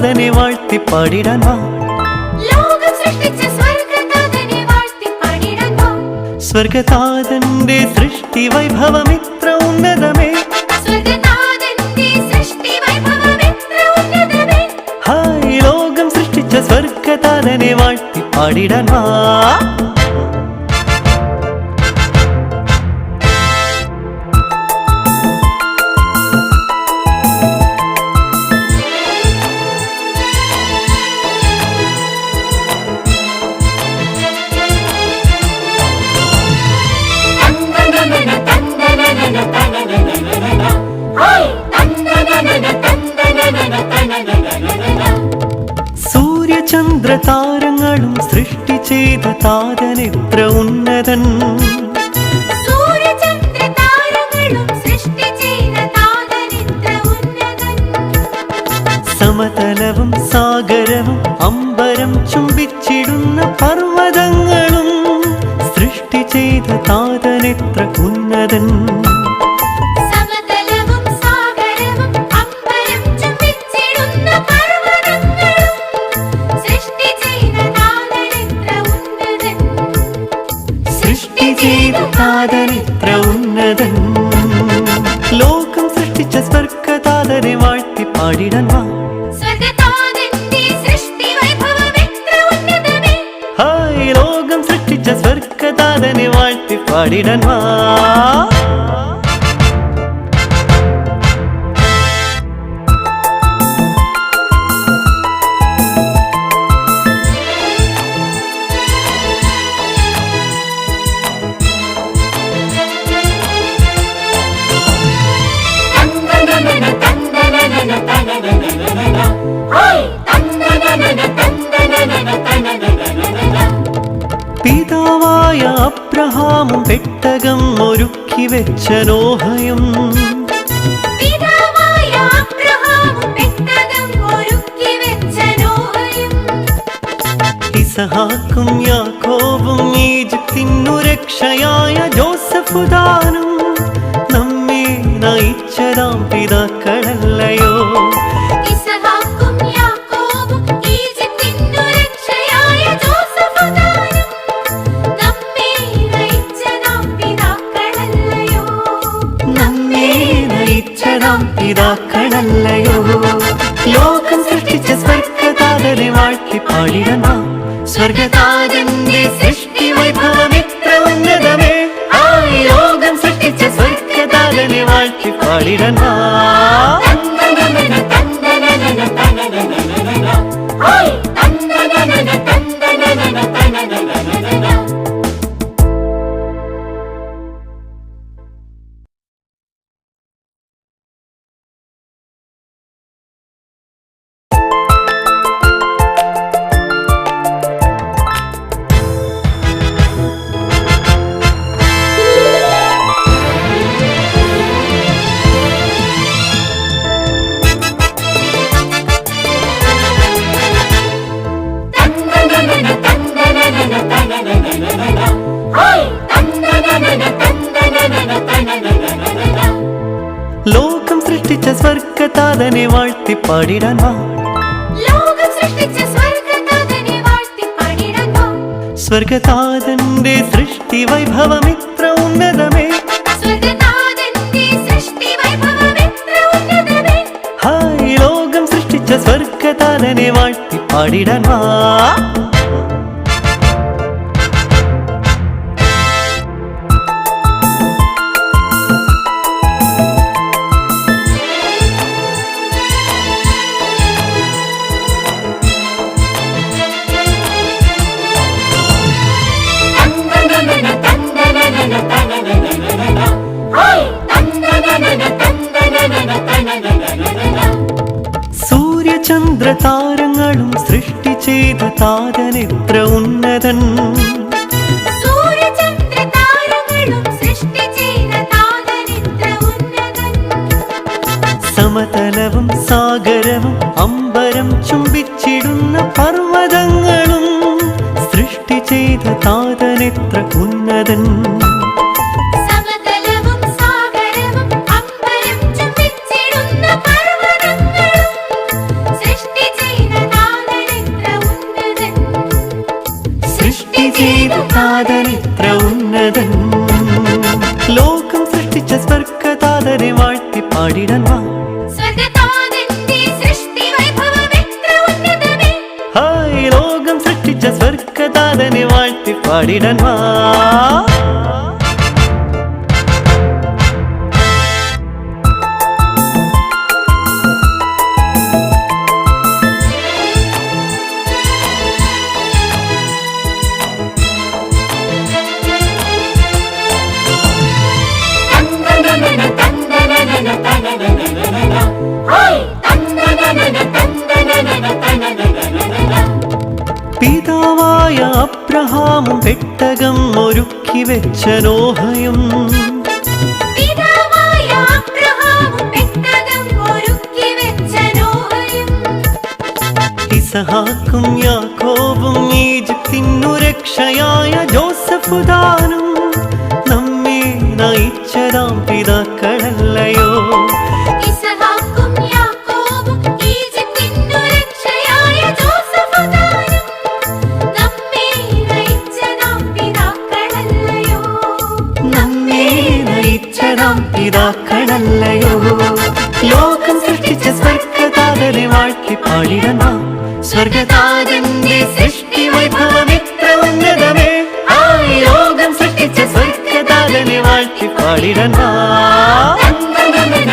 സ്വർഗതാതനെ വാഴ്ത്തി പാടിടാൻ വാ. സ്വർഗതാതന്റെ സൃഷ്ടി വൈഭവം ഇത്ര ഉന്നതമേ. ഹായ് ലോകം സൃഷ്ടിച്ച സ്വർഗതാതനെ വാഴ്ത്തി പാടിടാൻ വാ. സൂര്യചന്ദ്രതാരങ്ങളും സൃഷ്ടി ചെയ്ത താതനെത്ര ഉന്നതൻ. സമതലവും സാഗരവും അമ്പരം ചുംബിച്ചിടുന്ന പർവ്വതങ്ങളും സൃഷ്ടി ചെയ്ത താതനെത്ര ഉന്നതൻ. താതനെത്ര ഉന്നതൻ. ലോകം സൃഷ്ടിച്ച സ്വർഗതാതനെ വാഴ്ത്തി പാടിടാൻ വാ. ഹായ് ലോകം സൃഷ്ടിച്ച സ്വർഗതാതനെ വാഴ്ത്തി പാടിടാൻ വാ. പിതാവായ അബ്രഹാമും പെട്ടകം ഒരുക്കി വെച്ച നോഹയും ഇസഹാക്കും യാക്കോബും ഈജിപ്തിനു രക്ഷയായ ജോസഫുദാനും നമ്മെ നയിച്ചതാം പിതാക്കളല്ലയോ. പിതാക്കളല്ലയോ. ലോകം സൃഷ്ടിച്ച സ്വർഗതാതനെ വാഴ്ത്തി പാടിടാൻ വാ. സ്വർഗതാതന്റെ സൃഷ്ടി വൈഭവം ഇത്ര ഉന്നതമേ. ഹായ് ലോകം സൃഷ്ടിച്ച സ്വർഗതാതനെ വാഴ്ത്തി പാടിടാൻ വാ. ലോകം സൃഷ്ടിച്ച സ്വർഗതാതനെ വാഴ്ത്തി പാടിടാൻ വാ. സ്വർഗതാതന്റെ സൃഷ്ടി വൈഭവം ഇത്ര ഉന്നതമേ. ഹായ് ലോകം സൃഷ്ടിച്ച സ്വർഗതാതനെ വാഴ്ത്തി പാടിടാൻ വാ. സൂര്യചന്ദ്രതാരങ്ങളും സൃഷ്ടി ചെയ്ത താതനെത്ര ഉന്നതൻ. സമതലവും സാഗരവും അമ്പരം ചുംബിച്ചിടുന്ന പർവ്വതങ്ങളും സൃഷ്ടി ചെയ്ത താതനെത്ര ഉന്നതൻ. സൃഷ്ടി ചെയ്തു താതനിത്ര ഉന്നതൻ. ലോകം സൃഷ്ടിച്ച സ്വർഗതാതനെ വാഴ്ത്തി പാടിടാൻ വാ. ഹായ് ലോകം സൃഷ്ടിച്ച സ്വർഗതാതനെ വാഴ്ത്തി പാടിടാൻ വാ. പിതാവായ അബ്രഹാമും പെട്ടകം ഒരുക്കി വെച്ച നോഹയും ഇസഹാക്കും യാക്കോബും ഈജിപ്തിനു രക്ഷയായ ജോസഫുദാനും നമ്മെ നയിച്ചതാം പിതാക്കളല്ലയോ. പിതാക്കളല്ലയോ. ലോകം സൃഷ്ടിച്ച സ്വർഗതാതനെ വാഴ്ത്തി പാടിടാൻ വാ. സ്വർഗതാതന്റെ സൃഷ്ടി വൈഭവം എത്ര ഉന്നതമേ. ആ ലോകം സൃഷ്ടിച്ച സ്വർഗതാതനെ വാഴ്ത്തി പാടിടാൻ വാ. തന്ദനന